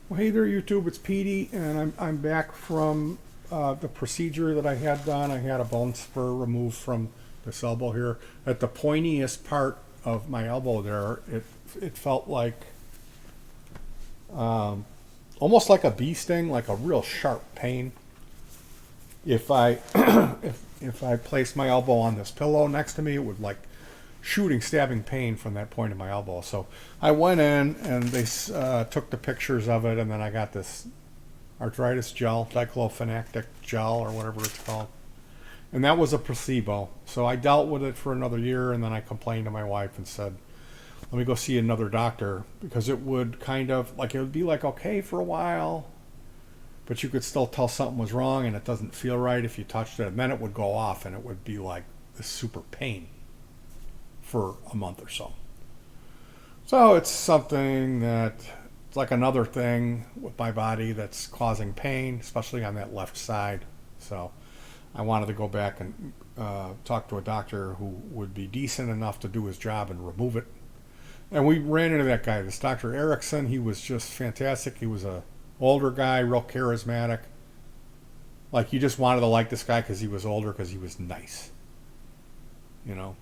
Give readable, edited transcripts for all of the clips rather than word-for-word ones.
Well, hey there, YouTube. It's Petey, and I'm back from the procedure that I had done. I had a bone spur removed from this elbow here. At the pointiest part of my elbow there, it felt like um, almost like a bee sting, like a real sharp pain. If I if I placed my elbow on this pillow next to me, it would like shooting, stabbing pain from that point in my elbow. So I went in and they took the pictures of it, and then I got this arthritis gel, diclofenac gel, or whatever it's called. And that was a placebo. So I dealt with it for another year, and then I complained to my wife and said, let me go see another doctor, because it would kind of, like, it would be like okay for a while, but you could still tell something was wrong, and it doesn't feel right if you touched it. And then it would go off, and it would be like this super pain for a month or so. So it's something that it's like another thing with my body that's causing pain, especially on that left side. So I wanted to go back and talk to a doctor who would be decent enough to do his job and remove it. And we ran into that guy, this Dr. Erickson. He was just fantastic. He was a older guy, real charismatic. Like, you just wanted to like this guy because he was older, because he was nice, you know.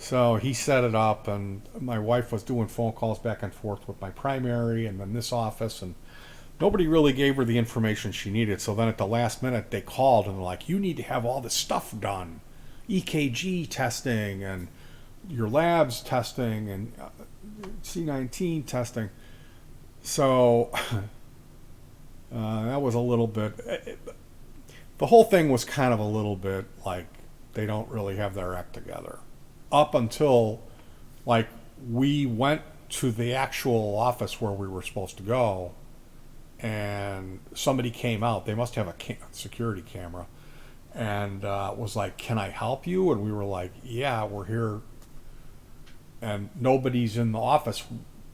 So he set it up, and my wife was doing phone calls back and forth with my primary and then this office, and nobody really gave her the information she needed. So then at the last minute, they called and they're like, you need to have all this stuff done, EKG testing and your labs testing and C19 testing. So that was a little bit, the whole thing was kind of a little bit like they don't really have their act together. Up until, like, we went to the actual office where we were supposed to go, and somebody came out. They must have a security camera, and was like, can I help you? And we were like, yeah, we're here. And nobody's in the office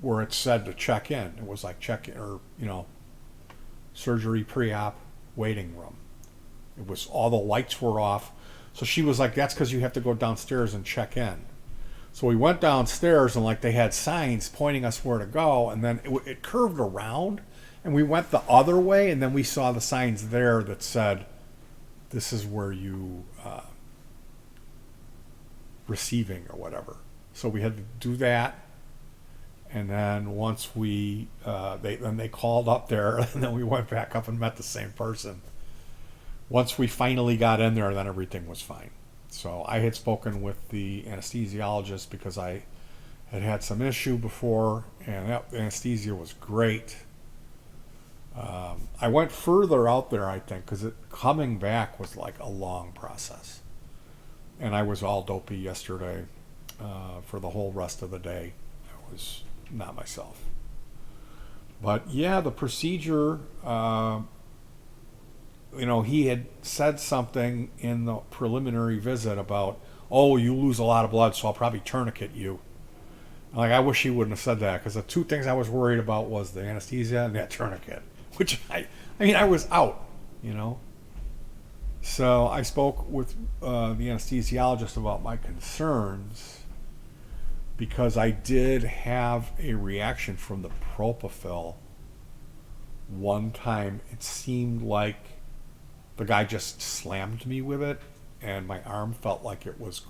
where it said to check in. It was like check in, or, surgery pre-op waiting room. It was, all the lights were off. So she was like, that's because you have to go downstairs and check in. So we went downstairs, and like they had signs pointing us where to go, and then it curved around, and we went the other way, and then we saw the signs there that said, this is where you receiving or whatever. So we had to do that, and then once they called up there, and then we went back up and met the same person. Once we finally got in there, then everything was fine. So I had spoken with the anesthesiologist because I had had some issue before, and that anesthesia was great. I went further out there, I think, because coming back was like a long process. And I was all dopey yesterday for the whole rest of the day. I was not myself. But yeah, the procedure... he had said something in the preliminary visit about, oh, you lose a lot of blood, so I'll probably tourniquet you. Like, I wish he wouldn't have said that, because the two things I was worried about was the anesthesia and that tourniquet, which I was out. So I spoke with the anesthesiologist about my concerns, because I did have a reaction from the propofol. One time it seemed like the guy just slammed me with it, and my arm felt like it was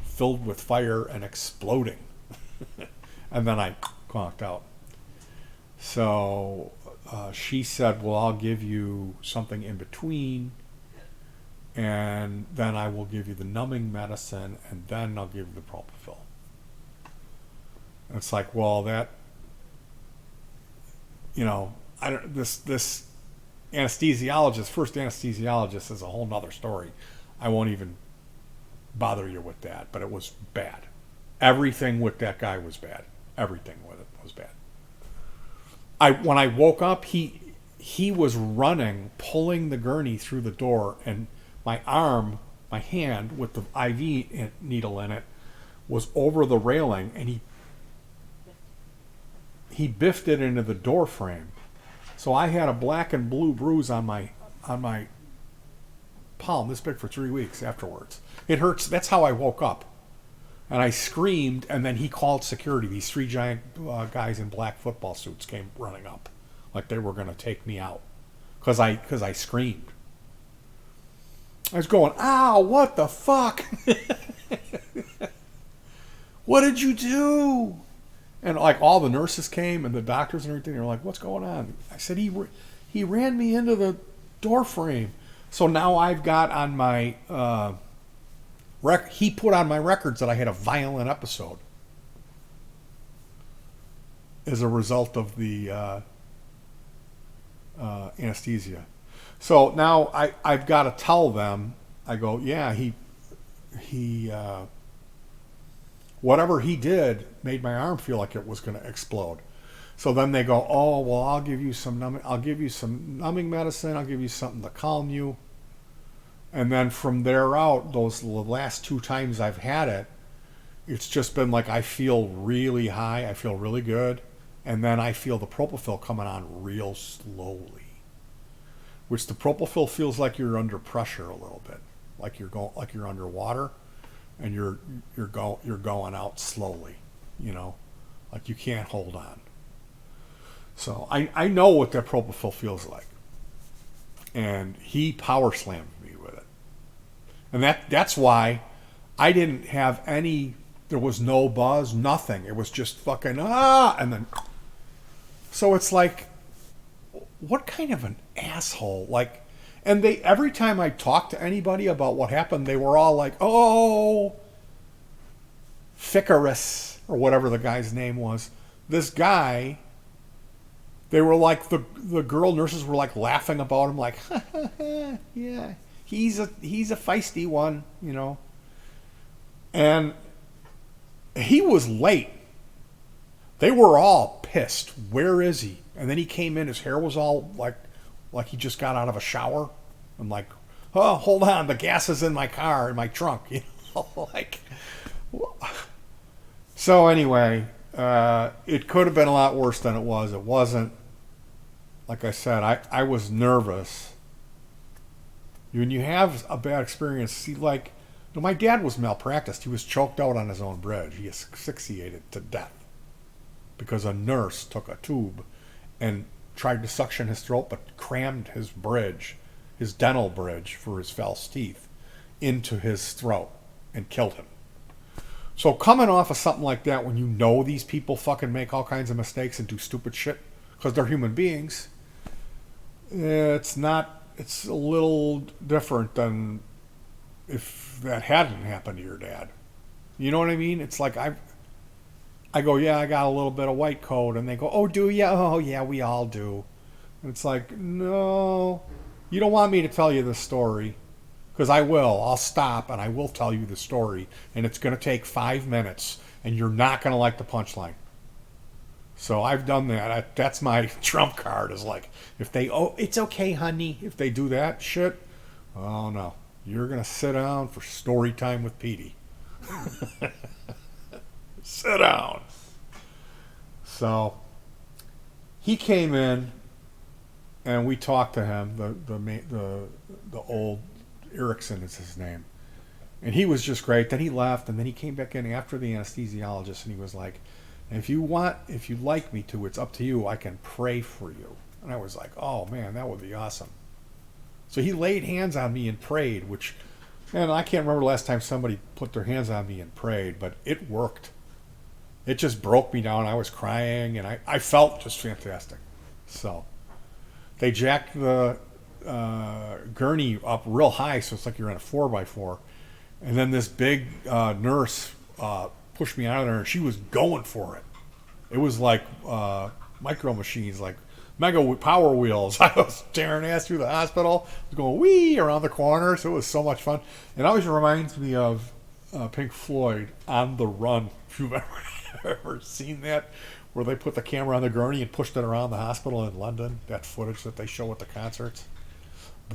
filled with fire and exploding. And then I conked out. So she said, well, I'll give you something in between, and then I will give you the numbing medicine, and then I'll give you the propofol. And it's like, well, that, I don't, this anesthesiologist, first anesthesiologist, is a whole nother story. I won't even bother you with that, but it was bad. Everything with that guy was bad. Everything with it was bad. When I woke up, he was running, pulling the gurney through the door, and my hand with the IV needle in it was over the railing, and he biffed it into the door frame. So I had a black and blue bruise on my palm this big for 3 weeks afterwards. It hurts. That's how I woke up. And I screamed, and then he called security. These three giant guys in black football suits came running up, like they were going to take me out, because I screamed. I was going, ow, what the fuck? What did you do? And like all the nurses came and the doctors and everything. They were like, what's going on? I said, he ran me into the door frame. So now I've got on my he put on my records that I had a violent episode as a result of the anesthesia. So now I've got to tell them. I go, yeah, he whatever he did made my arm feel like it was going to explode. So then they go, oh well, I'll give you some numbing medicine. I'll give you something to calm you. And then from there out, those last 2 times I've had it, it's just been like I feel really high, I feel really good, and then I feel the propofol coming on real slowly. Which the propofol feels like you're under pressure a little bit, like you're underwater, and you're going out slowly, like you can't hold on. So I know what that propofol feels like, and he power slammed me with it. And that's why I didn't have any, there was no buzz, nothing. It was just fucking, and then, so it's like, what kind of an asshole? Like, and they, every time I talked to anybody about what happened, they were all like, oh, Ficarus, or whatever the guy's name was. This guy, they were like, the girl nurses were like laughing about him, like, yeah. He's a feisty one, And he was late. They were all pissed. Where is he? And then he came in, his hair was all like he just got out of a shower. I'm like, oh, hold on, the gas is in my car, in my trunk. Like. So anyway, it could have been a lot worse than it was. It wasn't. Like I said, I was nervous. When you have a bad experience, see, like, my dad was malpracticed. He was choked out on his own bridge. He asphyxiated to death because a nurse took a tube and tried to suction his throat, but crammed his bridge, his dental bridge for his false teeth, into his throat and killed him. So coming off of something like that, when you know these people fucking make all kinds of mistakes and do stupid shit because they're human beings, it's a little different than if that hadn't happened to your dad. You know what I mean? It's like I go, yeah, I got a little bit of white coat, and they go, oh, do you? Oh, yeah, we all do. And it's like, no, you don't want me to tell you this story, because I will. I'll stop, and I will tell you the story, and it's going to take 5 minutes, and you're not going to like the punchline. So I've done that. That's my trump card, is like, if they, oh, it's okay, honey. If they do that shit, oh, no. You're going to sit down for story time with Petey. Sit down. So he came in, and we talked to him. The old Erickson is his name, and he was just great. Then he left, and then he came back in after the anesthesiologist, and he was like, if you'd like me to, it's up to you. I can pray for you. And I was like, oh man, that would be awesome. So he laid hands on me and prayed, which, man, I can't remember the last time somebody put their hands on me and prayed, but it worked. It just broke me down. I was crying, and I felt just fantastic. So they jacked the gurney up real high, so it's like you're in a 4x4. And then this big nurse pushed me out of there, and she was going for it. It was like micro machines, like mega power wheels. I was tearing ass through the hospital. I was going wee around the corner, so it was so much fun. It always reminds me of Pink Floyd, On the Run. If you've ever seen that, where they put the camera on the gurney and pushed it around the hospital in London, that footage that they show at the concerts.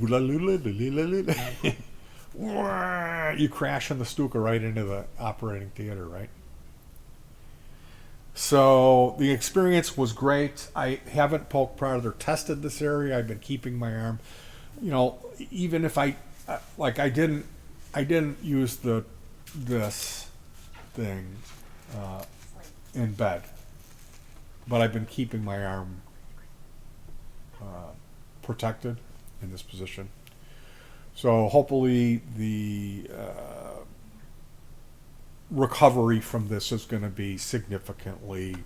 You crash in the Stuka right into the operating theater, right? So the experience was great. I haven't poke prodded or tested this area. I've been keeping my arm, even if I didn't use this thing uh, in bed, but I've been keeping my arm protected in this position. So hopefully the recovery from this is going to be significantly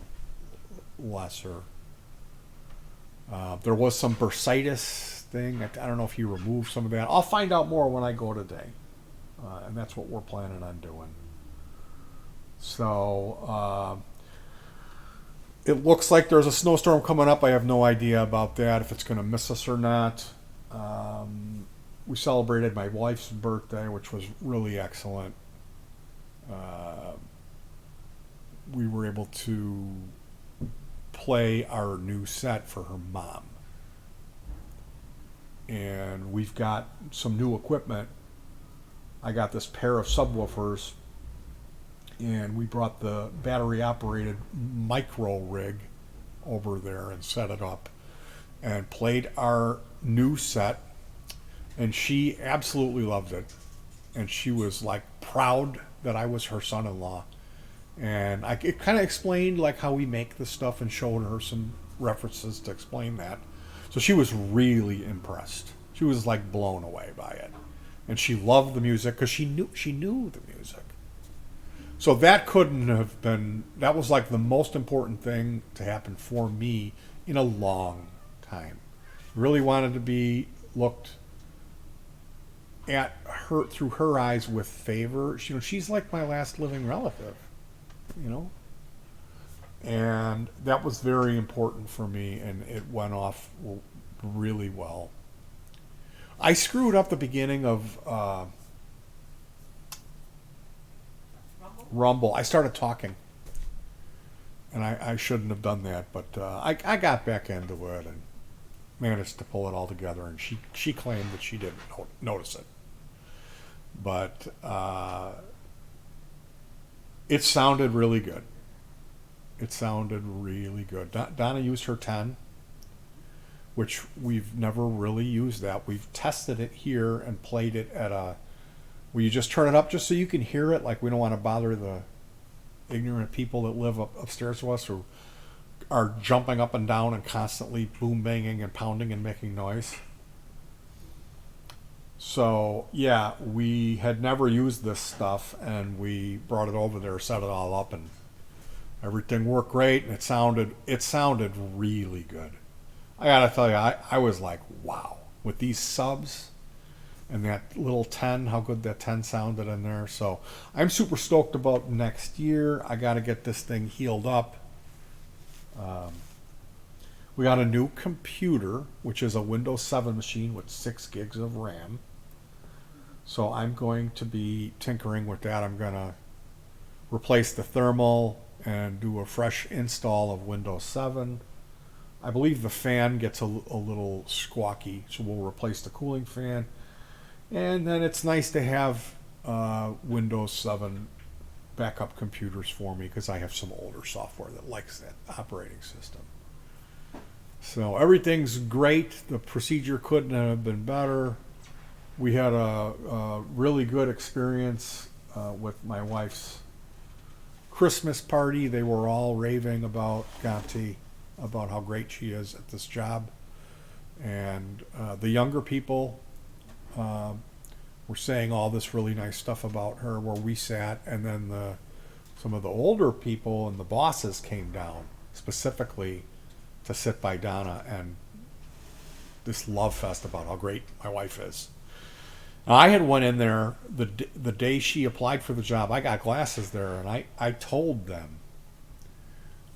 lesser. There was some bursitis thing. I don't know if he removed some of that. I'll find out more when I go today. And that's what we're planning on doing. So it looks like there's a snowstorm coming up. I have no idea about that, if it's going to miss us or not. We celebrated my wife's birthday, which was really excellent. We were able to play our new set for her mom. And we've got some new equipment. I got this pair of subwoofers, and we brought the battery operated micro rig over there and set it up and played our new set, and she absolutely loved it, and she was like proud that I was her son-in-law. And it kind of explained like how we make this stuff and showed her some references to explain that. So she was really impressed. She was like blown away by it, and she loved the music because she knew the music. So that couldn't have been. That was like the most important thing to happen for me in a long time. Really wanted to be looked at her through her eyes with favor. You know, she's like my last living relative. You know, and that was very important for me, and it went off really well. I screwed up the beginning of Rumble. I started talking, and I shouldn't have done that, but I got back into it and managed to pull it all together. And she claimed that she didn't notice it, but it sounded really good. It sounded really good. Donna used her 10, which we've never really used that. We've tested it here and played it at where you just turn it up just so you can hear it. Like, we don't want to bother the ignorant people that live upstairs to us who are jumping up and down and constantly boom banging and pounding and making noise. So yeah, we had never used this stuff, and we brought it over there, set it all up, and everything worked great, and it sounded really good. I gotta tell you, I was like, wow, with these subs and that little 10, how good that 10 sounded in there. So I'm super stoked about next year. I gotta get this thing healed up. We got a new computer, which is a Windows 7 machine with 6 gigs of RAM. So I'm going to be tinkering with that. I'm going to replace the thermal and do a fresh install of Windows 7. I believe the fan gets a little squawky, so we'll replace the cooling fan. And then it's nice to have Windows 7 backup computers for me, because I have some older software that likes that operating system. So everything's great. The procedure couldn't have been better. We had a really good experience with my wife's Christmas party. They were all raving about Ganti, about how great she is at this job. And the younger people were saying all this really nice stuff about her where we sat. And then some of the older people and the bosses came down specifically to sit by Donna and this love fest about how great my wife is. Now, I had went in there the day she applied for the job. I got glasses there, and I told them,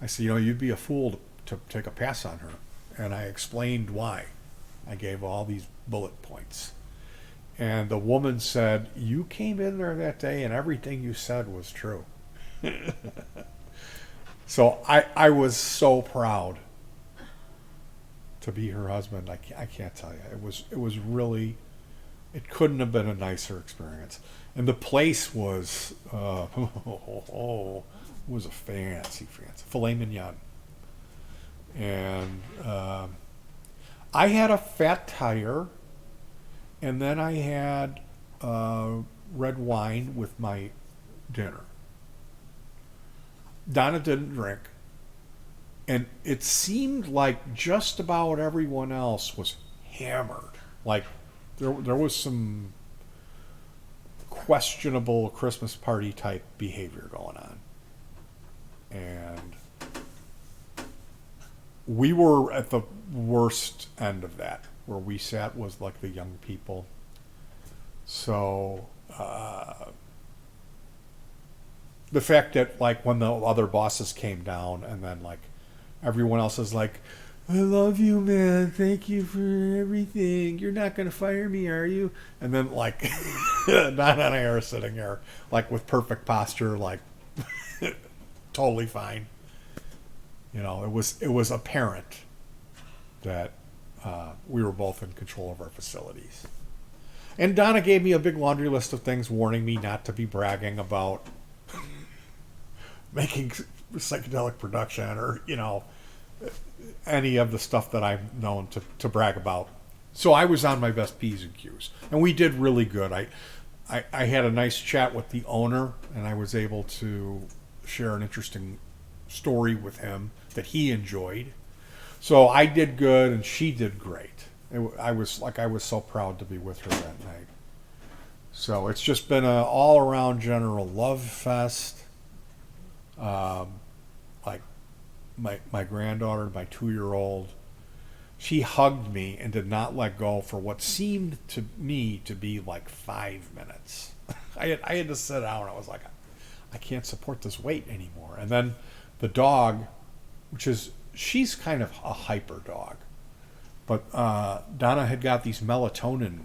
I said, you know, you'd be a fool to take a pass on her. And I explained why. I gave all these bullet points. And the woman said, you came in there that day and everything you said was true. So I was so proud to be her husband. I can't tell you. It was really, it couldn't have been a nicer experience. And the place was, it was a fancy filet mignon. And I had a fat tire, and then I had red wine with my dinner. Donna didn't drink, and it seemed like just about everyone else was hammered. Like there was some questionable Christmas party type behavior going on, and we were at the worst end of that. Where we sat was like the young people. So the fact that like when the other bosses came down and then like everyone else is like, I love you, man. Thank you for everything. You're not going to fire me, are you? And then like Donna and I are sitting there like with perfect posture, like totally fine. You know, it was apparent that we were both in control of our facilities. And Donna gave me a big laundry list of things, warning me not to be bragging about making psychedelic production or, you know, any of the stuff that I'm known to brag about. So I was on my best P's and Q's. And we did really good. I had a nice chat with the owner, and I was able to share an interesting story with him that he enjoyed. So I did good, and she did great. I was so proud to be with her that night. So it's just been an all-around general love fest. Like my granddaughter, my 2-year-old, she hugged me and did not let go for what seemed to me to be like 5 minutes. I had to sit down. I was like, I can't support this weight anymore. And then the dog, she's kind of a hyper dog. But Donna had got these melatonin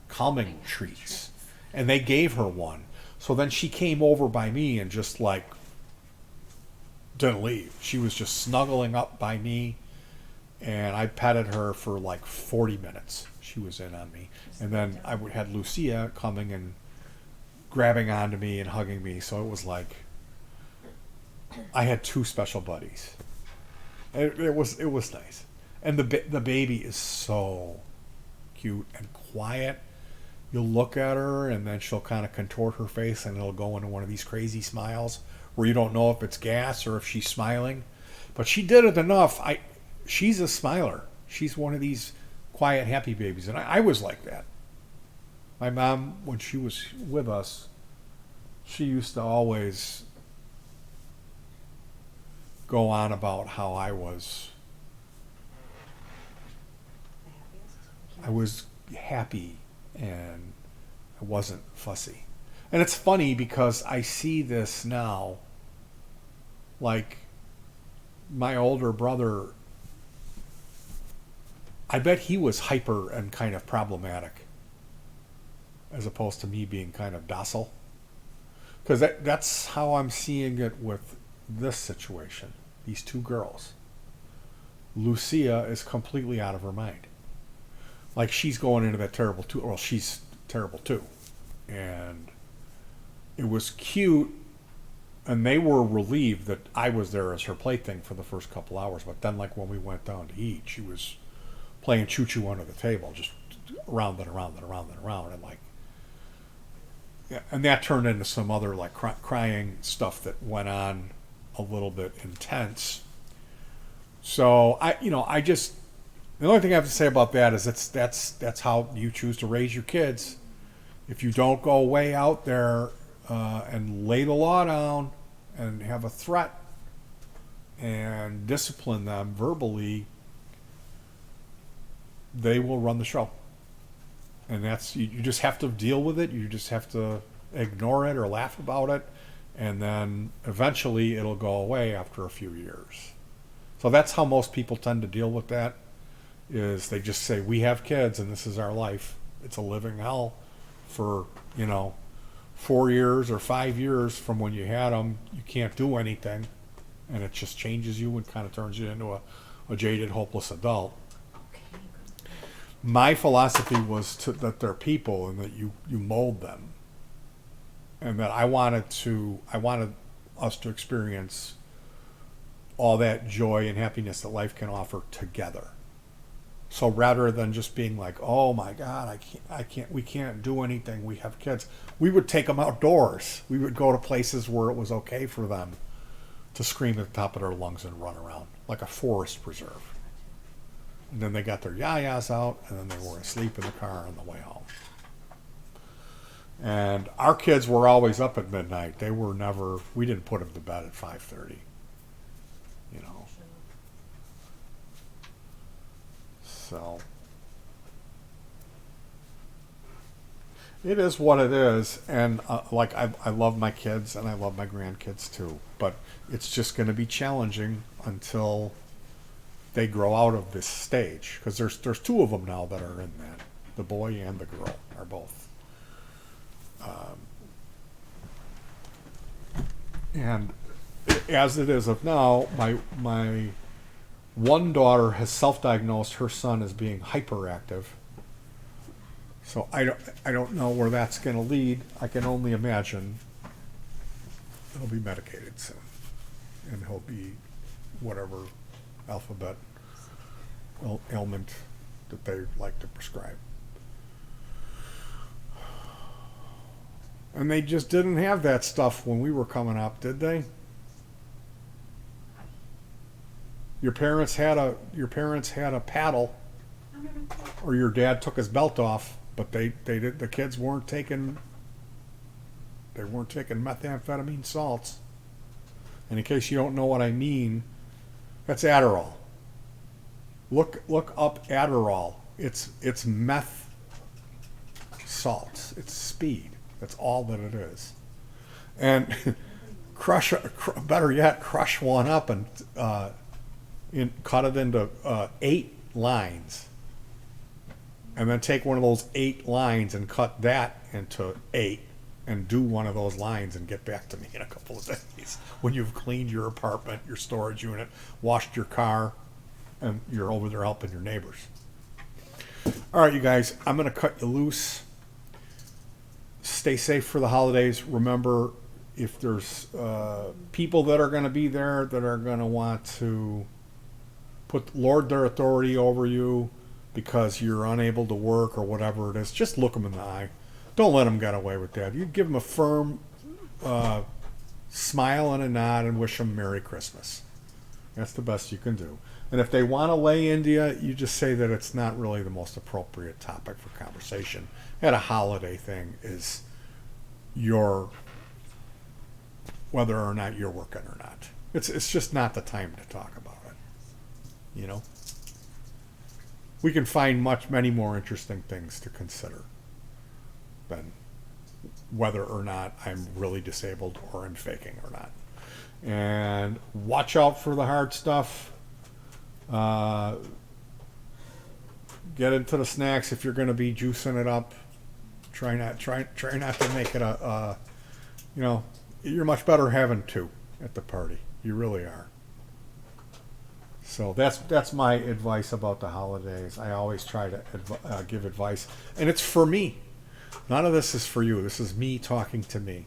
calming treats, and they gave her one. So then she came over by me and just like didn't leave. She was just snuggling up by me, and I petted her for like 40 minutes. She was in on me. And then I had Lucia coming and grabbing onto me and hugging me. So it was like I had two special buddies. It was nice. And the baby is so cute and quiet. You'll look at her, and then she'll kind of contort her face, and it'll go into one of these crazy smiles where you don't know if it's gas or if she's smiling. But she did it enough. She's a smiler. She's one of these quiet, happy babies. And I was like that. My mom, when she was with us, she used to always go on about how I was happy and I wasn't fussy. And it's funny because I see this now. Like my older brother, I bet he was hyper and kind of problematic as opposed to me being kind of docile. Because that's how I'm seeing it with this situation. These two girls. Lucia is completely out of her mind. Like she's going into that terrible too. Well, she's terrible too. And it was cute, and they were relieved that I was there as her plaything for the first couple hours. But then, like when we went down to eat, she was playing choo-choo under the table, just around and around and around and around, and like, yeah. And that turned into some other like crying stuff that went on a little bit intense. So I just, the only thing I have to say about that is that's how you choose to raise your kids. If you don't go way out there and lay the law down and have a threat and discipline them verbally, they will run the show. And that's, you just have to deal with it. You just have to ignore it or laugh about it. And then eventually it'll go away after a few years. So that's how most people tend to deal with that, is they just say, we have kids and this is our life. It's a living hell for, 4 years or 5 years from when you had them. You can't do anything. And it just changes you and kind of turns you into a jaded, hopeless adult. My philosophy was that they're people and that you mold them. And that I wanted us to experience all that joy and happiness that life can offer together. So rather than just being like, oh my God, we can't do anything, we have kids, we would take them outdoors. We would go to places where it was okay for them to scream at the top of their lungs and run around like a forest preserve. And then they got their yayas out, and then they were asleep in the car on the way home. And our kids were always up at midnight. They were never. We didn't put them to bed at 5:30. You know. So it is what it is, and like I love my kids and I love my grandkids too. But it's just going to be challenging until they grow out of this stage, because there's two of them now that are in that. The boy and the girl are both. And as it is of now, my one daughter has self-diagnosed her son as being hyperactive. So I don't know where that's going to lead. I can only imagine he'll be medicated soon, and he'll be whatever alphabet ailment that they like to prescribe. And they just didn't have that stuff when we were coming up, did they? Your parents had a paddle, or your dad took his belt off, but the kids weren't taking methamphetamine salts. And in case you don't know what I mean, that's Adderall. Look up Adderall. It's meth salts. It's speed. That's all that it is. And better yet, crush one up and cut it into 8 lines. And then take one of those 8 lines and cut that into 8 and do one of those lines and get back to me in a couple of days when you've cleaned your apartment, your storage unit, washed your car, and you're over there helping your neighbors. All right, you guys, I'm going to cut you loose. Stay safe for the holidays. Remember, if there's people that are going to be there that are going to want to lord their authority over you because you're unable to work or whatever it is, just look them in the eye. Don't let them get away with that. You give them a firm smile and a nod and wish them Merry Christmas. That's the best you can do. And if they want to lay into you, you just say that it's not really the most appropriate topic for conversation at a holiday thing, is whether or not you're working or not. It's just not the time to talk about it. You know? We can find many more interesting things to consider than whether or not I'm really disabled or I'm faking or not. And watch out for the hard stuff. Get into the snacks if you're going to be juicing it up. Try not to make it you're much better having 2 at the party. You really are. So that's my advice about the holidays. I always try to give advice, and it's for me. None of this is for you. This is me talking to me.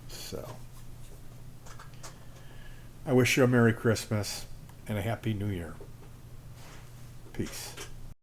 So I wish you a Merry Christmas and a Happy New Year. Peace.